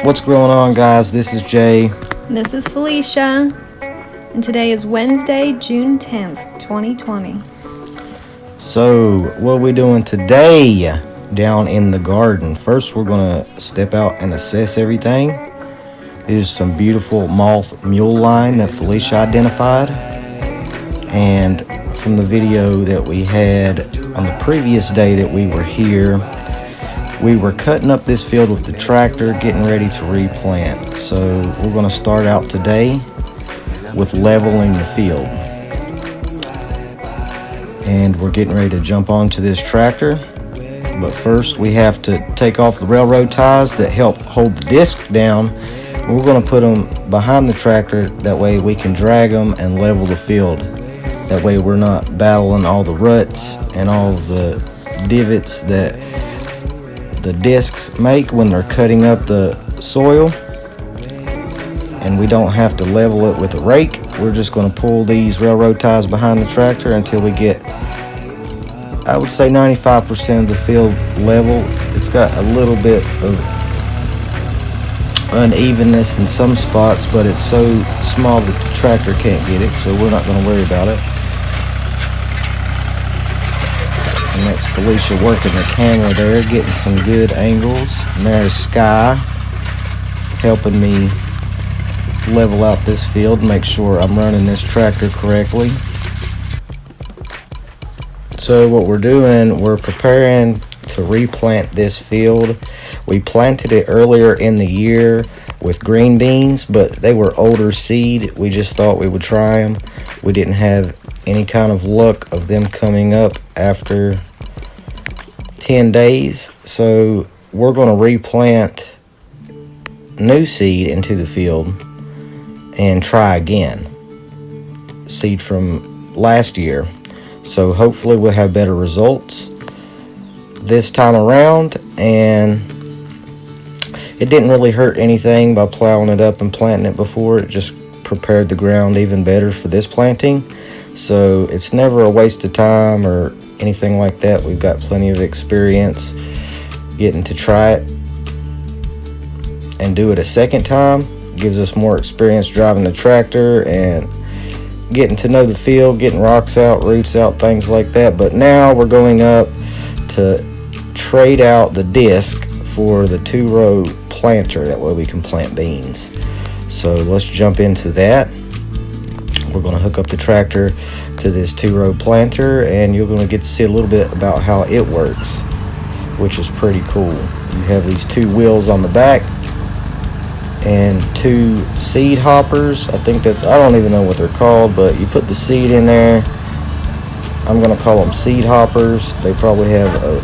What's going on, guys? This is Jay. This is Felicia, and today is Wednesday, June 10th, 2020. So, what are we doing today down in the garden? First, we're going to step out and assess everything. There's some beautiful moth mule line that Felicia identified. And from the video that we had on the previous day that we were here, we were cutting up this field with the tractor, getting ready to replant. So we're going to start out today with leveling the field. And we're getting ready to jump onto this tractor. But first we have to take off the railroad ties that help hold the disc down. We're going to put them behind the tractor, that way we can drag them and level the field. That way we're not battling all the ruts and all the divots that the discs make when they're cutting up the soil. And we don't have to level it with a rake. We're just going to pull these railroad ties behind the tractor until we get, I would say, 95% of the field level. It's got a little bit of unevenness in some spots, but it's so small that the tractor can't get it, so we're not going to worry about it. And that's Felicia working the camera there, getting some good angles. And there's Sky helping me level out this field, make sure I'm running this tractor correctly. So what we're doing, we're preparing to replant this field. We planted it earlier in the year with green beans, but they were older seed. We just thought we would try them. We didn't have any kind of luck of them coming up after 10 days. So we're going to replant new seed into the field and try again. Seed from last year. So hopefully we'll have better results this time around. And it didn't really hurt anything by plowing it up and planting it before. It just prepared the ground even better for this planting. So it's never a waste of time or anything like that. We've got plenty of experience getting to try it and do it a second time. Gives us more experience driving the tractor and getting to know the field, getting rocks out, roots out, things like that. But now we're going up to trade out the disc for the 2-row planter. That way we can plant beans. So let's jump into that. We're going to hook up the tractor to this 2-row planter, and you're going to get to see a little bit about how it works, which is pretty cool. You have these 2 wheels on the back and 2 seed hoppers. I don't even know what they're called, but you put the seed in there. I'm going to call them seed hoppers. They probably have a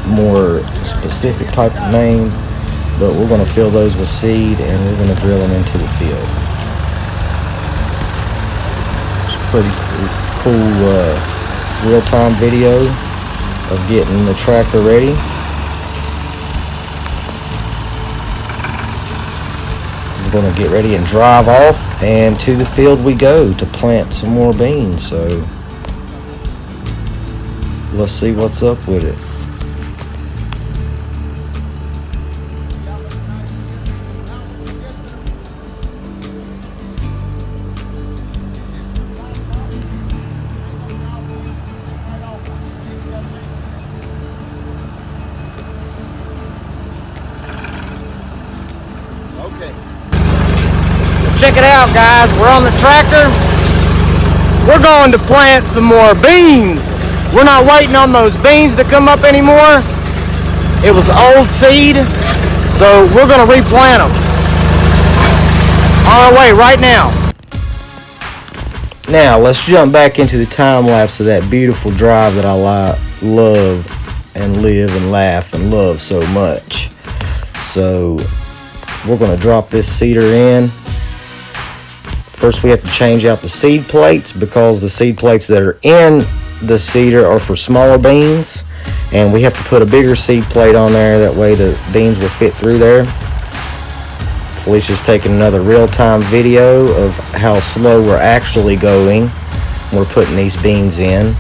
more specific type of name, but we're going to fill those with seed and we're going to drill them into the field. Pretty cool real-time video of getting the tractor ready. We're going to get ready and drive off, and to the field we go to plant some more beans. So let's see what's up with it. Check it out, guys. We're on the tractor. We're going to plant some more beans. We're not waiting on those beans to come up anymore. It was old seed, so we're going to replant them. On our way right now. Now, let's jump back into the time lapse of that beautiful drive that I love and live and laugh and love so much. So, we're going to drop this seeder in. First we have to change out the seed plates, because the seed plates that are in the seeder are for smaller beans, and we have to put a bigger seed plate on there. That way the beans will fit through there. Felicia's taking another real-time video of how slow we're actually going. We're putting these beans in.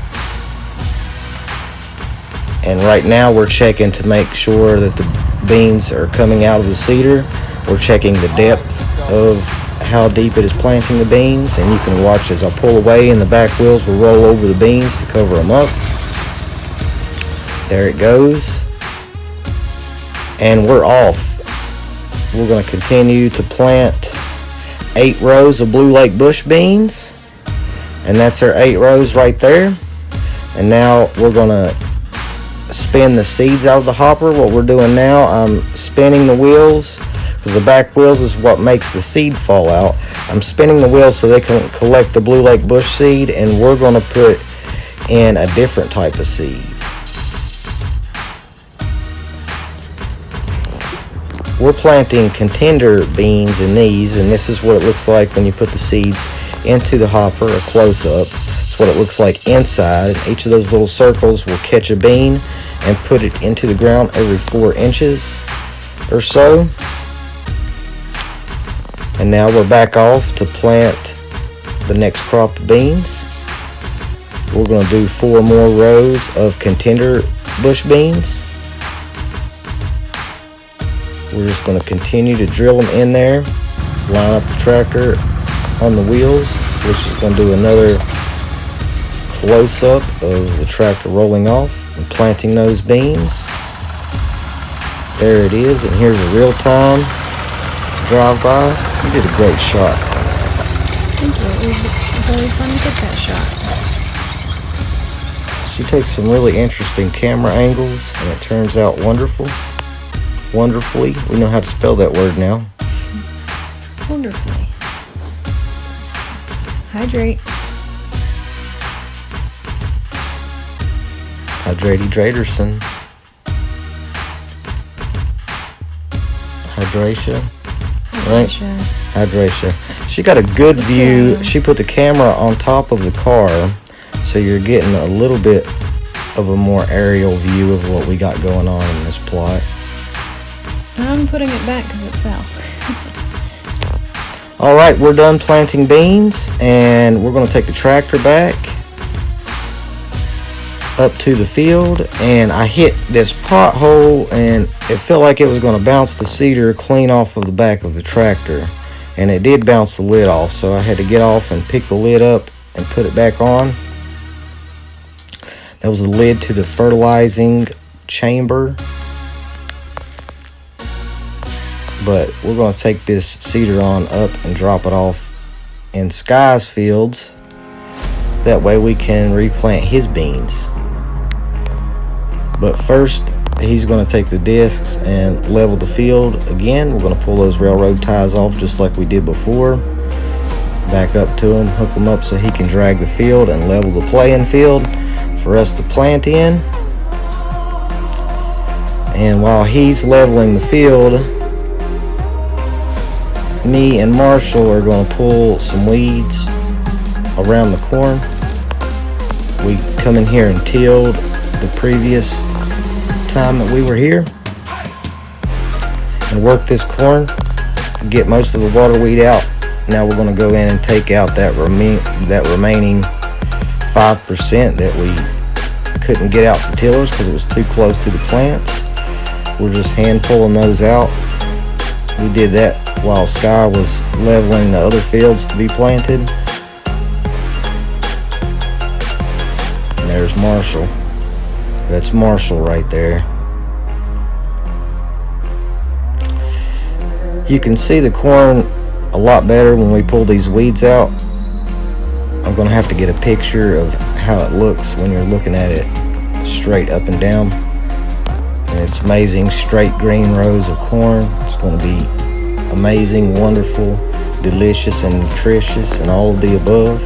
And right now we're checking to make sure that the beans are coming out of the seeder. We're checking the depth of how deep it is planting the beans, and you can watch as I pull away and the back wheels will roll over the beans to cover them up. There it goes. And we're off. We're going to continue to plant 8 rows of Blue Lake bush beans, and that's our 8 rows right there. And now we're going to spin the seeds out of the hopper. What we're doing now, I'm spinning the wheels because the back wheels is what makes the seed fall out. I'm spinning the wheels so they can collect the Blue Lake bush seed, and we're going to put in a different type of seed. We're planting contender beans in these, and this is what it looks like when you put the seeds into the hopper, a close-up. It's what it looks like inside. Each of those little circles will catch a bean and put it into the ground every 4 inches or so. And now we're back off to plant the next crop of beans. We're going to do 4 more rows of contender bush beans. We're just going to continue to drill them in there, line up the tractor on the wheels, which is going to do another close-up of the tractor rolling off and planting those beans. There it is, and here's a real-time drive-by. You did a great shot. Thank you. It was very fun to get that shot. She takes some really interesting camera angles, and it turns out wonderfully. We know how to spell that word now. Wonderfully. Hydrate. Hydraty Draderson. Hydration. Right? Hydration. She got a good view. She put the camera on top of the car, so you're getting a little bit of a more aerial view of what we got going on in this plot. I'm putting it back because it fell. Alright, we're done planting beans, and we're going to take the tractor back up to the field, and I hit this pothole and it felt like it was going to bounce the seeder clean off of the back of the tractor, and it did bounce the lid off, so I had to get off and pick the lid up and put it back on. That was the lid to the fertilizing chamber. But we're going to take this seeder on up and drop it off in Sky's fields. That way we can replant his beans. But first, he's going to take the discs and level the field again. We're going to pull those railroad ties off just like we did before. Back up to him, hook him up so he can drag the field and level the playing field for us to plant in. And while he's leveling the field, me and Marshall are going to pull some weeds around the corn. We come in here and tilled the previous time that we were here and work this corn, get most of the water weed out. Now we're going to go in and take out that remaining 5% that we couldn't get out the tillers because it was too close to the plants. We're just hand pulling those out. We did that while Sky was leveling the other fields to be planted. And there's Marshall. That's Marshall right there. You can see the corn a lot better when we pull these weeds out. I'm going to have to get a picture of how it looks when you're looking at it straight up and down. And it's amazing, straight green rows of corn. It's going to be amazing, wonderful, delicious, and nutritious, and all of the above.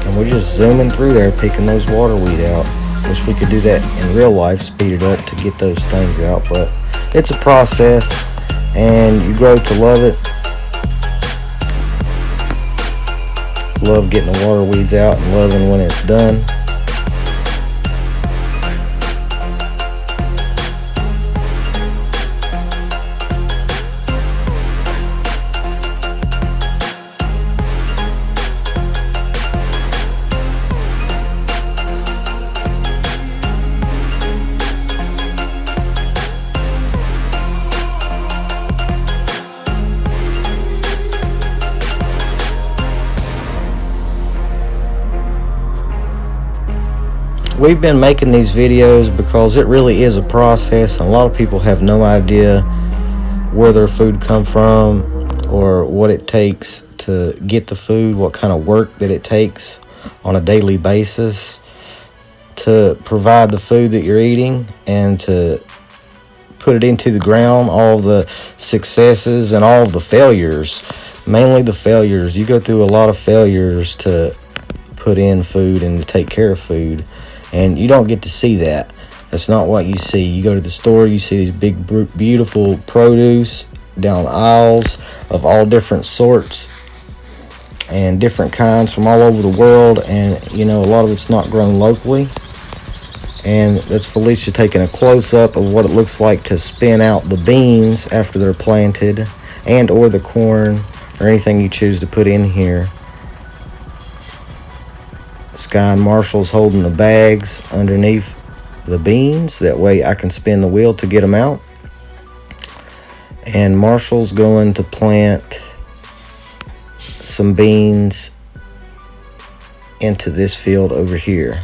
And we're just zooming through there, picking those water weed out. Wish we could do that in real life, speed it up to get those things out, but it's a process, and you grow to love it. Love getting the water weeds out and loving when it's done. We've been making these videos because it really is a process, and a lot of people have no idea where their food come from or what it takes to get the food, what kind of work that it takes on a daily basis to provide the food that you're eating and to put it into the ground, all the successes and all the failures, mainly the failures. You go through a lot of failures to put in food and to take care of food, and you don't get to see that. That's not what you see. You go to the store, you see these big, beautiful produce down aisles of all different sorts and different kinds from all over the world, and a lot of it's not grown locally. And that's Felicia taking a close-up of what it looks like to spin out the beans after they're planted, and or the corn or anything you choose to put in here. Sky and Marshall's holding the bags underneath the beans, that way I can spin the wheel to get them out. And Marshall's going to plant some beans into this field over here.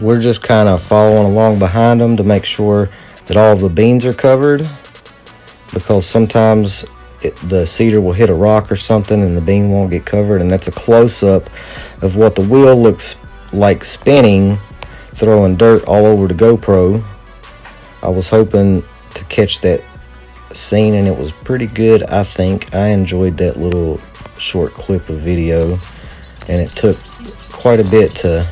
We're just kind of following along behind them to make sure that all of the beans are covered, because sometimes the seeder will hit a rock or something and the bean won't get covered. And that's a close-up of what the wheel looks like spinning, throwing dirt all over the GoPro. I was hoping to catch that scene, and it was pretty good. I think I enjoyed that little short clip of video, and it took quite a bit to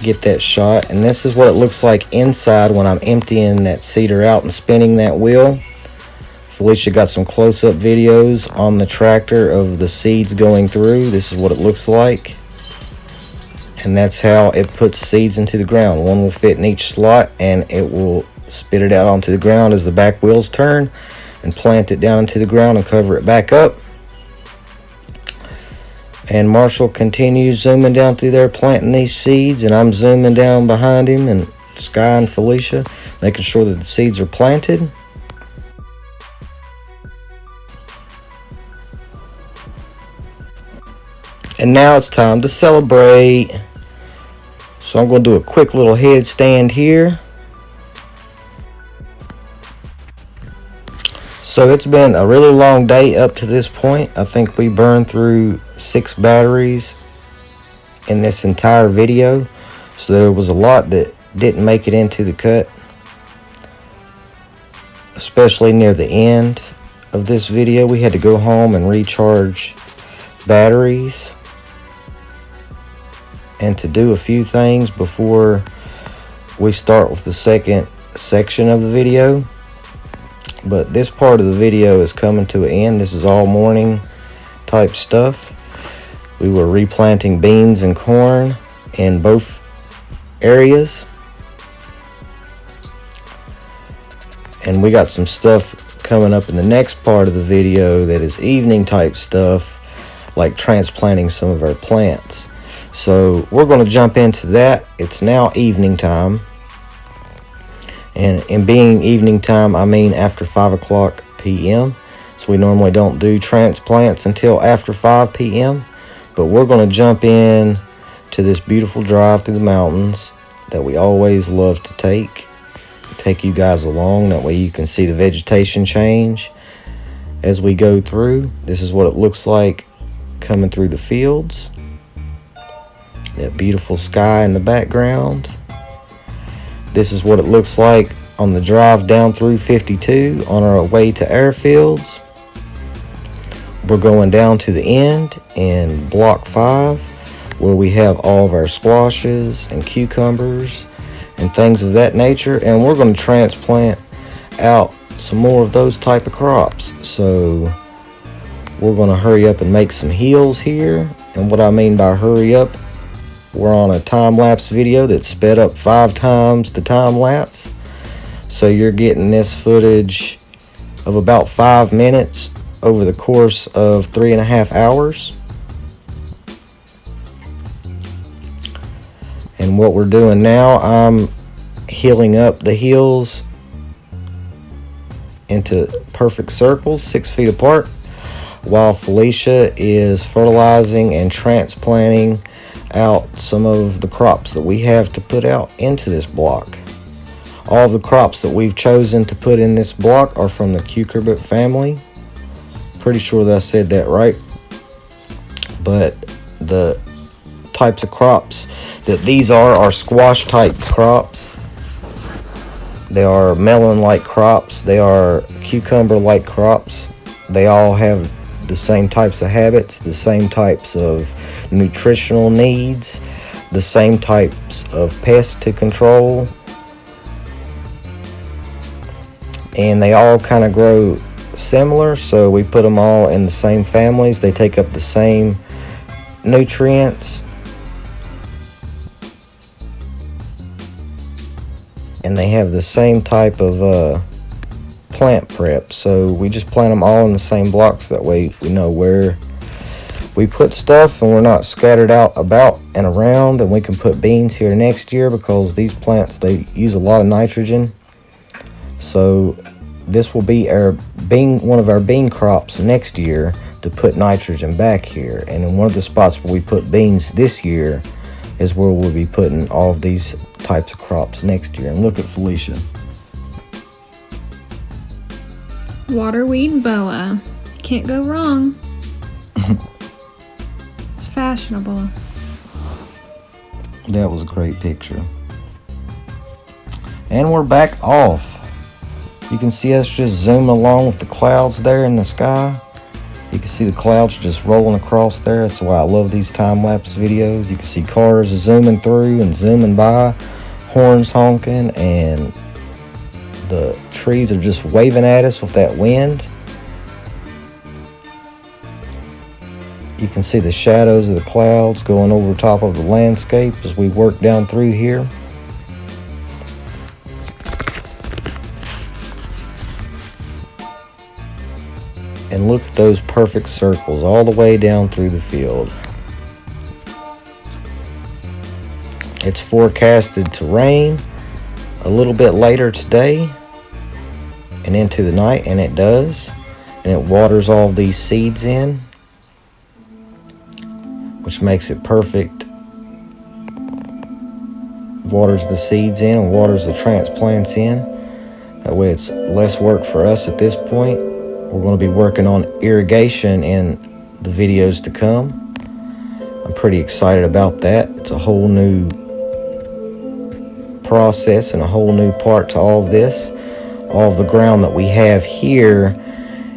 get that shot. And this is what it looks like inside when I'm emptying that seeder out and spinning that wheel. Felicia got some close-up videos on the tractor of the seeds going through. This is what it looks like, and that's how it puts seeds into the ground. One will fit in each slot, and it will spit it out onto the ground as the back wheels turn and plant it down into the ground and cover it back up. And Marshall continues zooming down through there planting these seeds, and I'm zooming down behind him, and Sky and Felicia making sure that the seeds are planted. And now it's time to celebrate. So I'm going to do a quick little headstand here. So it's been a really long day up to this point. I think we burned through 6 batteries in this entire video. So there was a lot that didn't make it into the cut, especially near the end of this video. We had to go home and recharge batteries and to do a few things before we start with the second section of the video. But this part of the video is coming to an end. This is all morning type stuff. We were replanting beans and corn in both areas, and we got some stuff coming up in the next part of the video that is evening type stuff, like transplanting some of our plants. So we're going to jump into that. It's now evening time. And in being evening time, I mean after 5 o'clock p.m. So we normally don't do transplants until after 5 p.m. But we're going to jump in to this beautiful drive through the mountains that we always love to take you guys along. That way you can see the vegetation change as we go through. This is what it looks like coming through the fields. That beautiful sky in the background. This is what it looks like on the drive down through 52 on our way to airfields. We're going down to the end in block 5, where we have all of our squashes and cucumbers and things of that nature, and we're going to transplant out some more of those type of crops. So we're going to hurry up and make some heels here. And what I mean by hurry up, we're on a time-lapse video that's sped up 5 times the time lapse. So you're getting this footage of about 5 minutes over the course of 3.5 hours. And what we're doing now, I'm healing up the hills into perfect circles 6 feet apart, while Felicia is fertilizing and transplanting out some of the crops that we have to put out into this block. All of the crops that we've chosen to put in this block are from the cucurbit family. Pretty sure that I said that right. But the types of crops that these are squash type crops. They are melon like crops. They are cucumber like crops. They all have the same types of habits, the same types of nutritional needs, the same types of pests to control, and they all kind of grow similar, so we put them all in the same families. They take up the same nutrients, and they have the same type of plant prep, so we just plant them all in the same blocks. That way we know where we put stuff and we're not scattered out about and around, and we can put beans here next year because these plants, they use a lot of nitrogen. So this will be one of our bean crops next year to put nitrogen back here. And in one of the spots where we put beans this year is where we'll be putting all of these types of crops next year. And look at Felicia. Waterweed boa. Can't go wrong. It's fashionable. That was a great picture. And we're back off. You can see us just zooming along with the clouds there in the sky. You can see the clouds just rolling across there. That's why I love these time-lapse videos. You can see cars zooming through and zooming by, horns honking, and the trees are just waving at us with that wind. You can see the shadows of the clouds going over top of the landscape as we work down through here. And look at those perfect circles all the way down through the field. It's forecasted to rain a little bit later today and into the night, and it does. And it waters all of these seeds in, which makes it perfect. Waters the seeds in and waters the transplants in. That way it's less work for us at this point. We're going to be working on irrigation in the videos to come. I'm pretty excited about that. It's a whole new process and a whole new part to all of this. All of the ground that we have here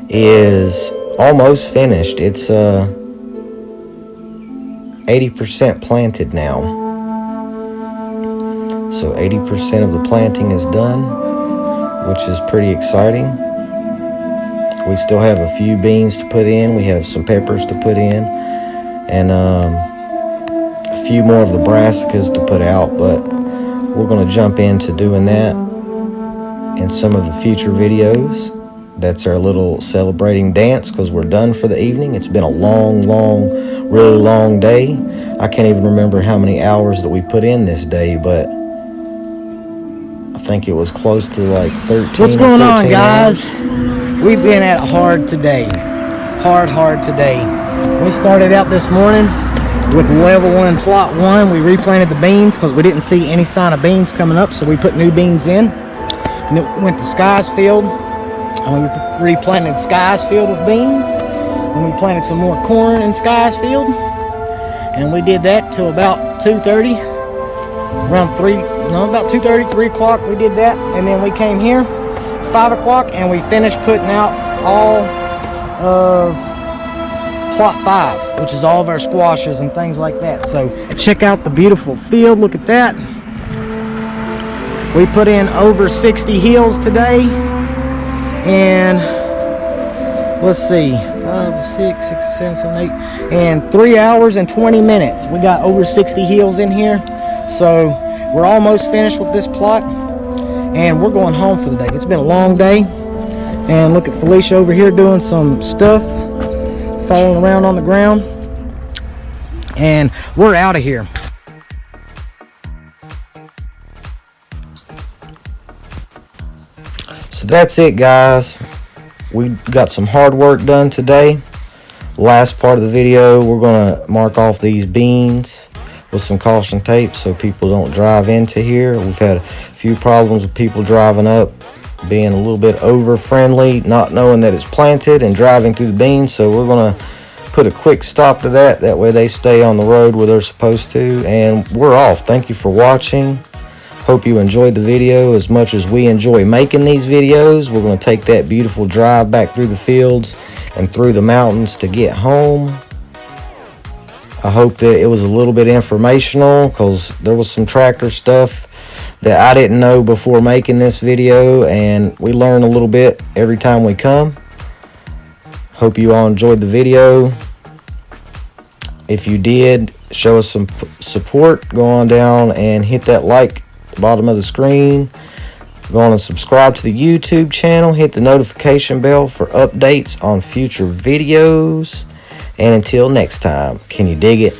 is almost finished. It's 80% planted now. So 80% of the planting is done, which is pretty exciting. We still have a few beans to put in. We have some peppers to put in, and a few more of the brassicas to put out, but we're going to jump into doing that in some of the future videos. That's our little celebrating dance because we're done for the evening. It's been a really long day. I can't even remember how many hours that we put in this day, but I think it was close to like 13. What's going on, guys? Hours. We've been at hard today. Hard today. We started out this morning with level 1 plot 1. We replanted the beans because we didn't see any sign of beans coming up, so we put new beans in. And then we went to Sky's field and we replanted Sky's field with beans. And we planted some more corn in Sky's field. And we did that till about 2:30. About 2:30, 3 o'clock we did that. And then we came here 5 o'clock and we finished putting out all of plot 5, which is all of our squashes and things like that. So check out the beautiful field. Look at that. We put in over 60 heels today, and let's see, 5, 6, 7, 8, and 3 hours and 20 minutes. We got over 60 heels in here, so we're almost finished with this plot, and we're going home for the day. It's been a long day, and look at Felicia over here doing some stuff, falling around on the ground, and we're out of here. So that's it, guys. we got some hard work done today. Last part of the video, we're gonna mark off these beans with some caution tape so people don't drive into here. We've had a few problems with people driving up, being a little bit over friendly, not knowing that it's planted and driving through the beans. So we're gonna put a quick stop to that. That way they stay on the road where they're supposed to. And we're off. Thank you for watching. Hope you enjoyed the video as much as we enjoy making these videos. We're gonna take that beautiful drive back through the fields and through the mountains to get home. I hope that it was a little bit informational, because there was some tractor stuff that I didn't know before making this video, and we learn a little bit every time we come. Hope you all enjoyed the video. If you did, show us some support. Go on down and hit that like at the bottom of the screen. Go on and subscribe to the YouTube channel. Hit the notification bell for updates on future videos. And until next time, can you dig it?